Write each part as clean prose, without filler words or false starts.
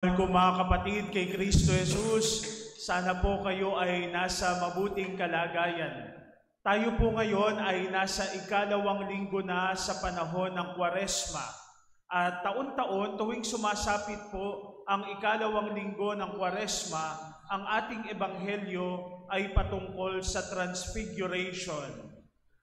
Ko mga kapatid kay Kristo Jesus, sana po kayo ay nasa mabuting kalagayan. Tayo po ngayon ay nasa ikalawang linggo na sa panahon ng Kwaresma. At taon-taon, tuwing sumasapit po ang ikalawang linggo ng Kwaresma, ang ating ebanghelyo ay patungkol sa Transfiguration.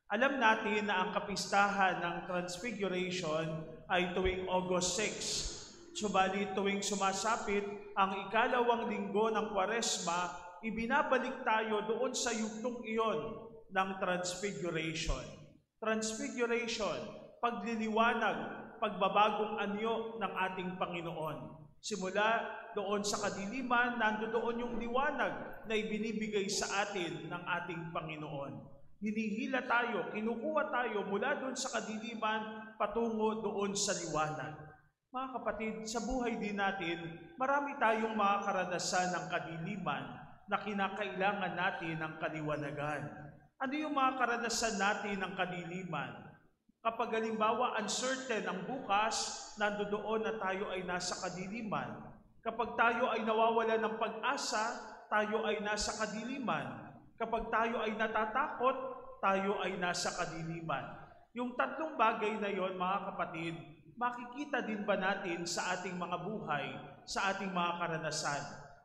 Alam natin na ang kapistahan ng Transfiguration ay tuwing August 6. Subalit tuwing sumasapit ang ikalawang linggo ng Kwaresma, ibinabalik tayo doon sa yugtong iyon ng Transfiguration. Transfiguration, pagliliwanag, pagbabagong anyo ng ating Panginoon. Simula doon sa kadiliman, nandoon yung liwanag na ibinibigay sa atin ng ating Panginoon. Hinihila tayo, kinukuha tayo mula doon sa kadiliman patungo doon sa liwanag. Mga kapatid, sa buhay din natin, marami tayong mga karanasan ng kadiliman na kinakailangan natin ng kaliwanagan. Ano yung mga karanasan natin ng kadiliman? Kapag halimbawa uncertain ang bukas, nandoon na tayo ay nasa kadiliman. Kapag tayo ay nawawala ng pag-asa, tayo ay nasa kadiliman. Kapag tayo ay natatakot, tayo ay nasa kadiliman. Yung tatlong bagay na yon, mga kapatid, makikita din ba natin sa ating mga buhay, sa ating mga karanasan?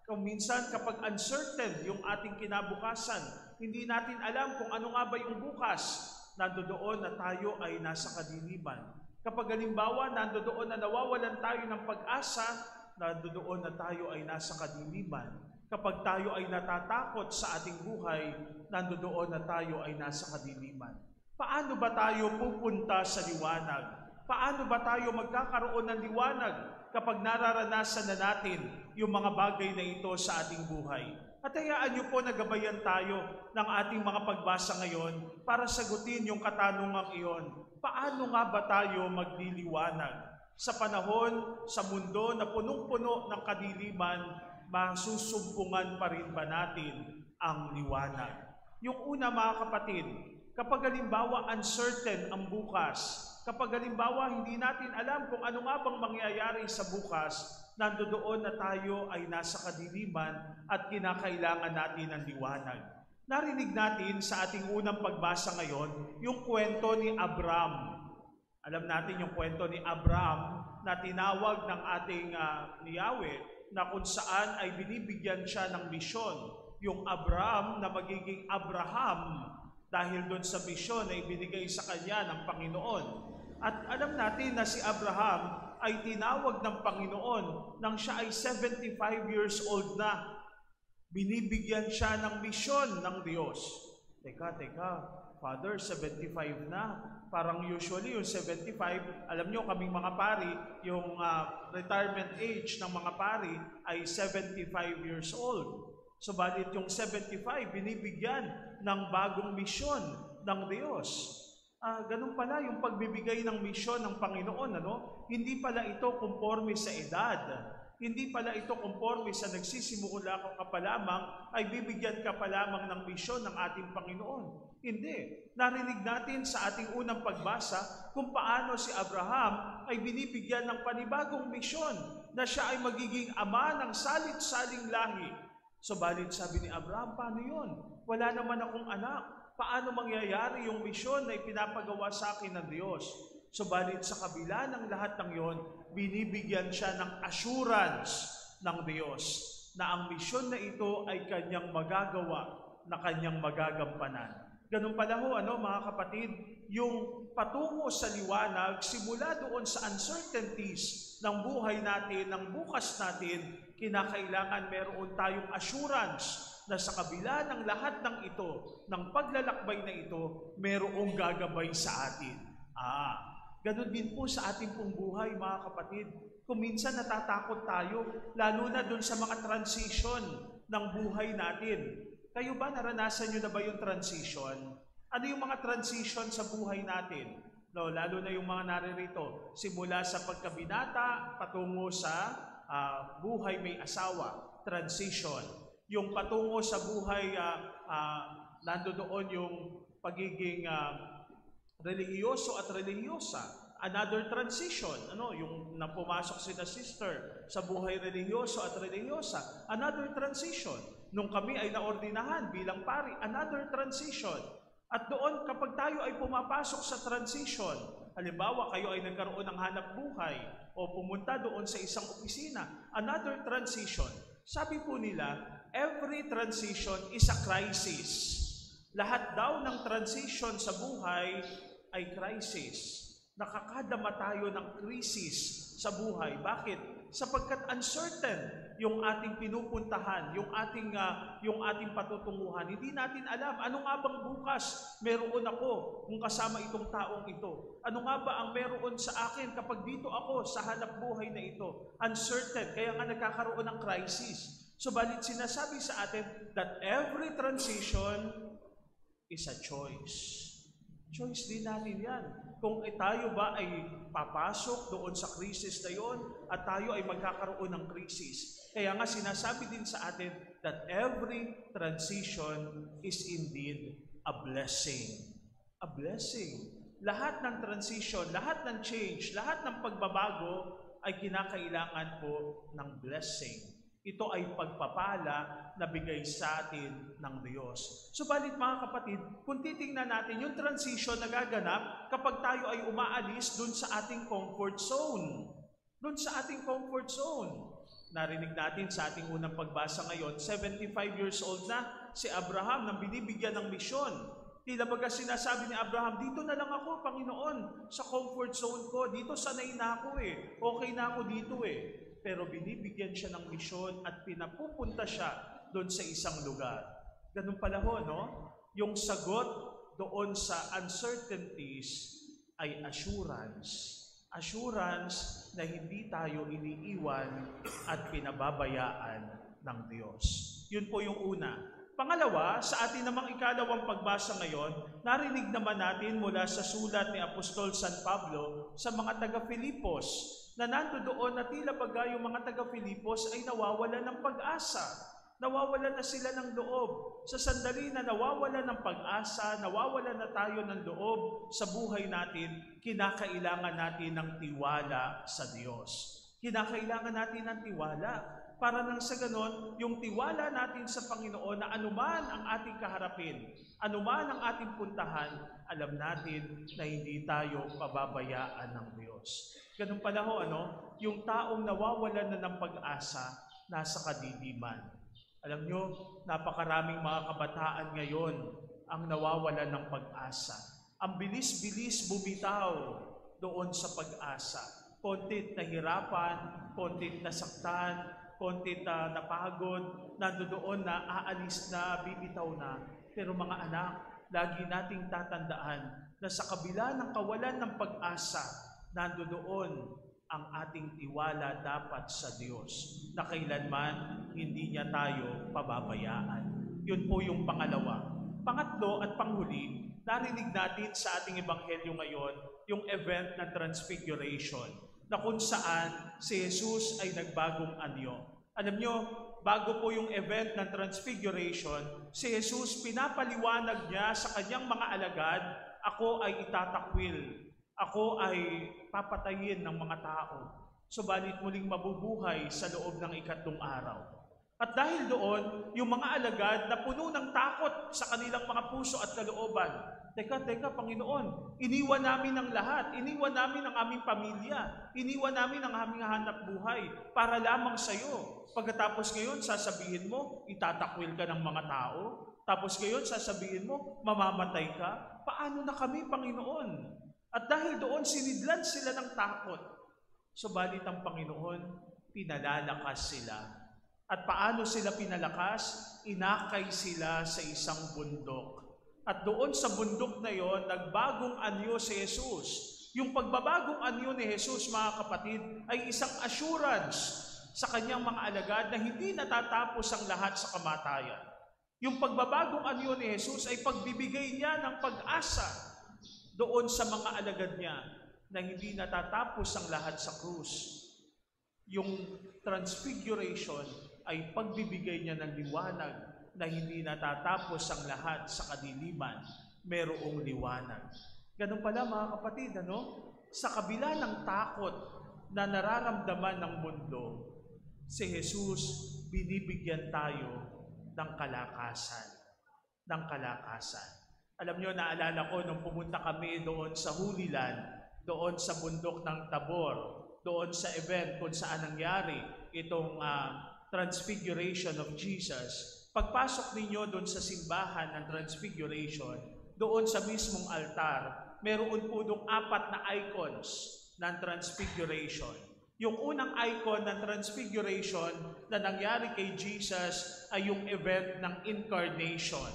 Kung minsan kapag uncertain yung ating kinabukasan, hindi natin alam kung ano nga ba yung bukas, nandoon na tayo ay nasa kadiliman. Kapag halimbawa nandoon na nawawalan tayo ng pag-asa, nandoon na tayo ay nasa kadiliman. Kapag tayo ay natatakot sa ating buhay, nandoon na tayo ay nasa kadiliman. Paano ba tayo pupunta sa liwanag? Paano ba tayo magkakaroon ng liwanag kapag nararanasan na natin yung mga bagay na ito sa ating buhay? At hayaan niyo po na gabayan tayo ng ating mga pagbasa ngayon para sagutin yung katanungang iyon. Paano nga ba tayo magliliwanag? Sa panahon, sa mundo na punong-puno ng kadiliman, masusumpungan pa rin ba natin ang liwanag? Yung una, mga kapatid, kapag halimbawa uncertain ang bukas, kapag halimbawa hindi natin alam kung ano nga bang mangyayari sa bukas, nandoon na tayo ay nasa kadiliman at kinakailangan natin ng liwanag. Narinig natin sa ating unang pagbasa ngayon yung kwento ni Abraham. Alam natin yung kwento ni Abraham na tinawag ng ating ni Yahweh na kung saan ay binibigyan siya ng misyon. Yung Abraham na magiging Abraham dahil doon sa misyon na ibinigay sa kanya ng Panginoon. At alam natin na si Abraham ay tinawag ng Panginoon nang siya ay 75 years old na. Binibigyan siya ng misyon ng Diyos. Teka, Father, 75 na. Parang usually yung 75, alam nyo kaming mga pari, yung retirement age ng mga pari ay 75 years old. Subalit yung 75, binibigyan ng bagong misyon ng Diyos. Ganun pala yung pagbibigay ng misyon ng Panginoon, ano? Hindi pala ito konforme sa edad. Hindi pala ito konforme sa nagsisimula ka pa lamang, ay bibigyan ka pa lamang ng misyon ng ating Panginoon. Hindi. Narinig natin sa ating unang pagbasa kung paano si Abraham ay binibigyan ng panibagong misyon na siya ay magiging ama ng salit-saling lahi. Subalit sabi ni Abraham, paano yun? Wala naman akong anak. Paano mangyayari yung misyon na ipinapagawa sa akin ng Diyos? Subalit sa kabila ng lahat ng yon, binibigyan siya ng assurance ng Diyos na ang misyon na ito ay kanyang magagawa, na kanyang magagampanan. Ganun pala ho, mga kapatid, yung patungo sa liwanag, simula doon sa uncertainties ng buhay natin, ng bukas natin, kinakailangan meron tayong assurance na sa kabila ng lahat ng ito, ng paglalakbay na ito, merong gagabay sa atin. Ganun din po sa ating pong buhay, mga kapatid. Kung minsan natatakot tayo, lalo na dun sa mga transition ng buhay natin. Kayo ba, naranasan nyo na ba yung transition? Ano yung mga transition sa buhay natin? No, lalo na yung mga naririto, simula sa pagkabinata, patungo sa buhay may asawa, transition. Yung patungo sa buhay, nandoon yung pagiging relihiyoso at relihiyosa, another transition, yung na pumasok si na sister sa buhay religyoso at religyosa, another transition. Nung kami ay naordinahan bilang pari, another transition. At doon, kapag tayo ay pumapasok sa transition, halimbawa kayo ay nagkaroon ng hanap buhay o pumunta doon sa isang opisina, another transition. Sabi po nila, every transition is a crisis. Lahat daw ng transition sa buhay ay crisis. Nakakadama tayo ng krisis sa buhay. Bakit? Sapagkat uncertain yung ating pinupuntahan, yung ating patutunguhan. Hindi natin alam, ano nga bang bukas meron ako kung kasama itong taong ito? Ano nga ba ang meron sa akin kapag dito ako sa hanap buhay na ito? Uncertain, kaya nga nagkakaroon ng crisis. Subalit sinasabi sa atin that every transition is a choice. Choice din natin yan. Kung tayo ba ay papasok doon sa krisis na yon at tayo ay magkakaroon ng krisis. Kaya nga sinasabi din sa atin that every transition is indeed a blessing. A blessing. Lahat ng transition, lahat ng change, lahat ng pagbabago ay kinakailangan po ng blessing. Ito ay pagpapala na bigay sa atin ng Diyos. Subalit mga kapatid, kung titingnan natin yung transition na gaganap kapag tayo ay umaalis dun sa ating comfort zone. Dun sa ating comfort zone. Narinig natin sa ating unang pagbasa ngayon, 75 years old na si Abraham nang binibigyan ng misyon. Tila baga sinasabi ni Abraham, dito na lang ako, Panginoon, sa comfort zone ko. Dito sanay na ako Okay na ako dito Pero binibigyan siya ng misyon at pinapupunta siya doon sa isang lugar. Ganun pala Yung sagot doon sa uncertainties ay assurance. Assurance na hindi tayo iniiwan at pinababayaan ng Diyos. Yun po yung una. Pangalawa, sa atin namang ikalawang pagbasa ngayon, narinig naman natin mula sa sulat ni Apostol San Pablo sa mga taga-Filipos na nandoon na tila baga yung mga taga-Filipos ay nawawalan ng pag-asa. Nawawalan na sila ng loob. Sa sandali na nawawalan ng pag-asa, nawawalan na tayo ng loob sa buhay natin, kinakailangan natin ng tiwala sa Diyos. Kinakailangan natin ng tiwala. Para nang sa ganon, yung tiwala natin sa Panginoon na anuman ang ating kaharapin, anuman ang ating puntahan, alam natin na hindi tayo pababayaan ng Diyos. Ganun pala yung taong nawawalan na ng pag-asa, nasa kadiliman. Alam nyo, napakaraming mga kabataan ngayon ang nawawalan ng pag-asa. Ang bilis-bilis bumitaw doon sa pag-asa. Kontit nahirapan, kontit nasaktan, kontit napagod, nandoon na aalis na, bibitaw na. Pero mga anak, lagi nating tatandaan na sa kabila ng kawalan ng pag-asa, nandoon ang ating tiwala dapat sa Diyos na kailanman hindi niya tayo pababayaan. Yun po yung pangalawa. Pangatlo at panghuli, narinig natin sa ating ebanghelyo ngayon yung event ng Transfiguration na kung saan si Jesus ay nagbagong anyo. Alam nyo, bago po yung event ng Transfiguration, si Jesus pinapaliwanag niya sa kanyang mga alagad, ako ay itatakwil. Ako ay papatayin ng mga tao. Subalit muling mabubuhay sa loob ng ikatlong araw. At dahil doon, yung mga alagad na puno ng takot sa kanilang mga puso at kalooban, Teka, Panginoon, iniwan namin ang lahat. Iniwan namin ang aming pamilya. Iniwan namin ang aming hanap buhay para lamang sa iyo. Pagkatapos ngayon, sasabihin mo, itatakwil ka ng mga tao. Tapos ngayon, sasabihin mo, mamamatay ka. Paano na kami, Panginoon? At dahil doon, sinidlan sila ng takot. Subalit ang Panginoon, pinalalakas sila. At paano sila pinalakas? Inakay sila sa isang bundok. At doon sa bundok na yon, nagbagong anyo si Jesus. Yung pagbabagong anyo ni Jesus, mga kapatid, ay isang assurance sa kanyang mga alagad na hindi natatapos ang lahat sa kamatayan. Yung pagbabagong anyo ni Jesus ay pagbibigay niya ng pag-asa doon sa mga alagad niya na hindi natatapos ang lahat sa krus. Yung Transfiguration ay pagbibigay niya ng liwanag na hindi natatapos ang lahat sa kadiliman, merong liwanag. Ganun pala mga kapatid, Sa kabila ng takot na nararamdaman ng mundo, si Jesus binibigyan tayo ng kalakasan. Ng kalakasan. Alam nyo, naalala ko nung pumunta kami doon sa Holy Land, doon sa bundok ng Tabor, doon sa event kung saan nangyari itong Transfiguration of Jesus. Pagpasok ninyo doon sa simbahan ng Transfiguration, doon sa mismong altar, meron po doon 4 na icons ng Transfiguration. Yung unang icon ng Transfiguration na nangyari kay Jesus ay yung event ng Incarnation.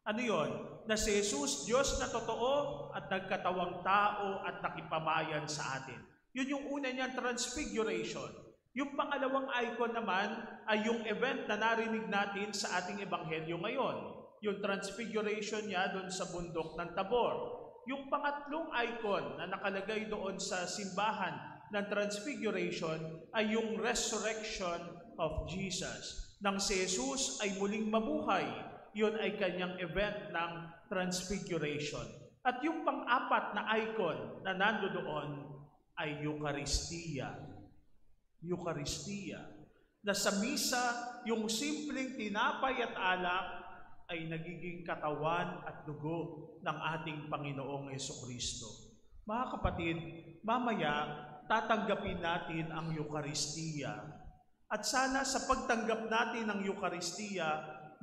Ano yon? Na si Jesus, Diyos na totoo at nagkatawang tao at nakipamayan sa atin. Yun yung una niyang Transfiguration. Yung pangalawang icon naman ay yung event na narinig natin sa ating ebanghelyo ngayon. Yung Transfiguration niya doon sa bundok ng Tabor. Yung pangatlong icon na nakalagay doon sa simbahan ng Transfiguration ay yung Resurrection of Jesus. Nang si Jesus ay muling mabuhay, yun ay kanyang event ng Transfiguration. At yung pang-4 na icon na nandoon ay Eucharistia. Eucharistia. Na sa misa, yung simpleng tinapay at alak ay nagiging katawan at dugo ng ating Panginoong Jesucristo. Mga kapatid, mamaya tatanggapin natin ang Eucharistia. At sana sa pagtanggap natin ng Eucharistia,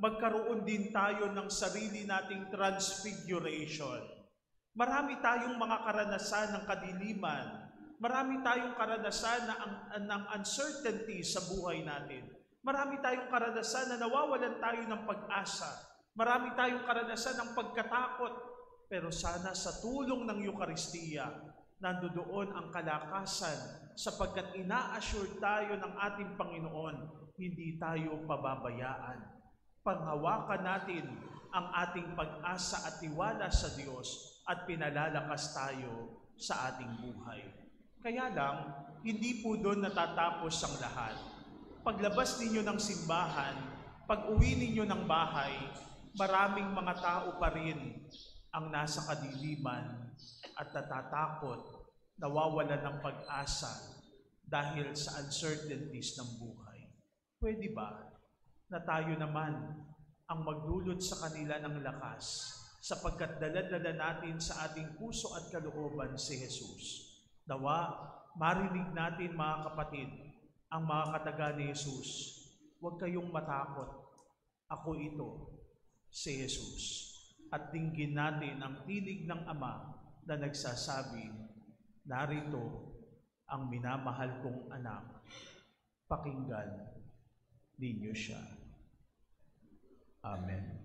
magkaroon din tayo ng sarili nating transfiguration. Marami tayong mga karanasan ng kadiliman. Marami tayong karanasan ng uncertainty sa buhay natin. Marami tayong karanasan na nawawalan tayo ng pag-asa. Marami tayong karanasan ng pagkatakot. Pero sana sa tulong ng Eucharistia, nandoon ang kalakasan sapagkat ina-assure tayo ng ating Panginoon, hindi tayo pababayaan. Panghawakan natin ang ating pag-asa at tiwala sa Diyos at pinalalakas tayo sa ating buhay. Kaya lang, hindi po doon natatapos ang lahat. Paglabas ninyo ng simbahan, pag-uwi ninyo ng bahay, maraming mga tao pa rin ang nasa kadiliman at natatakot, nawawalan ng pag-asa dahil sa uncertainties ng buhay. Pwede ba na tayo naman ang magdulot sa kanila ng lakas sapagkat dala-dala natin sa ating puso at kalooban si Jesus? Nawa, marinig natin mga kapatid, ang mga kataga ni Jesus. Huwag kayong matakot. Ako ito, si Jesus. At dinggin natin ang tinig ng Ama na nagsasabi, narito ang minamahal kong anak. Pakinggan ninyo siya. Amen.